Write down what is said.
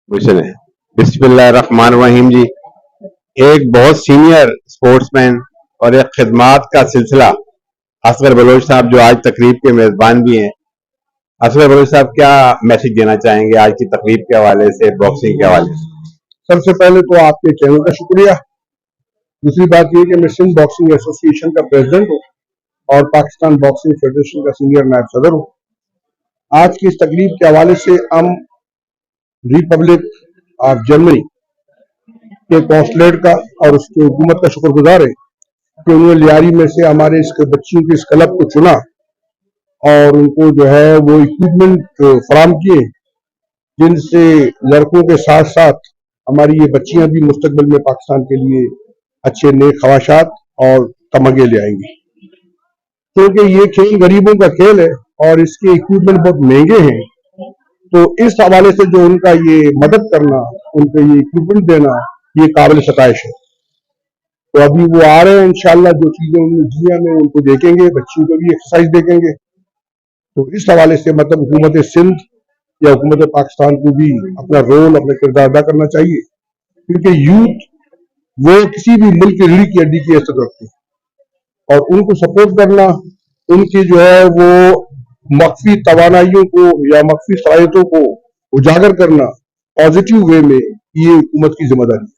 مسلم بسم اللہ الرحمن الرحیم جی. ایک بہت سینئر اسپورٹس مین اور ایک خدمات کا سلسلہ اصغر بلوچ صاحب جو آج تقریب کے میزبان بھی ہیں. اصغر بلوچ صاحب کیا میسج دینا چاہیں گے آج کی تقریب کے حوالے سے, باکسنگ کے حوالے سے؟ سب سے پہلے تو آپ کے چینل کا شکریہ. دوسری بات یہ کہ میں سندھ باکسنگ ایسوسی ایشن کا پریزیڈنٹ ہوں اور پاکستان باکسنگ فیڈریشن کا سینئر نائب صدر ہوں. آج کی اس تقریب کے حوالے سے ہم ریپبلک آف جرمنی کے کونسلیٹ کا اور اس کی حکومت کا شکر گزار ہے کہ انہوں نے لیاری میں سے ہمارے اس بچیوں کے اس کلب کو چنا اور ان کو جو ہے وہ اکوپمنٹ فراہم کیے جن سے لڑکوں کے ساتھ ساتھ ہماری یہ بچیاں بھی مستقبل میں پاکستان کے لیے اچھے نیک خواہشات اور تمغے لے آئیں گی. کیونکہ یہ کھیل غریبوں کا کھیل ہے اور اس کے اکوپمنٹ بہت مہنگے ہیں, تو اس حوالے سے جو ان کا یہ مدد کرنا, ان کو یہ اکوپمنٹ دینا, یہ قابل ستائش ہے. تو ابھی وہ آ رہے ہیں انشاءاللہ, جو چیزیں ان میں جی میں ان کو دیکھیں گے, بچیوں کو بھی ایکسرسائز دیکھیں گے. تو اس حوالے سے مطلب حکومت سندھ یا حکومت پاکستان کو بھی اپنا رول, اپنا کردار ادا کرنا چاہیے, کیونکہ یوتھ وہ کسی بھی ملک کی ریڑھ کی ہڈی کی حیثیت رکھتے ہیں اور ان کو سپورٹ کرنا, ان کی جو ہے وہ مخفی توانائیوں کو یا مخفی صلاحیتوں کو اجاگر کرنا پازیٹیو وے میں, یہ حکومت کی ذمہ داری ہے.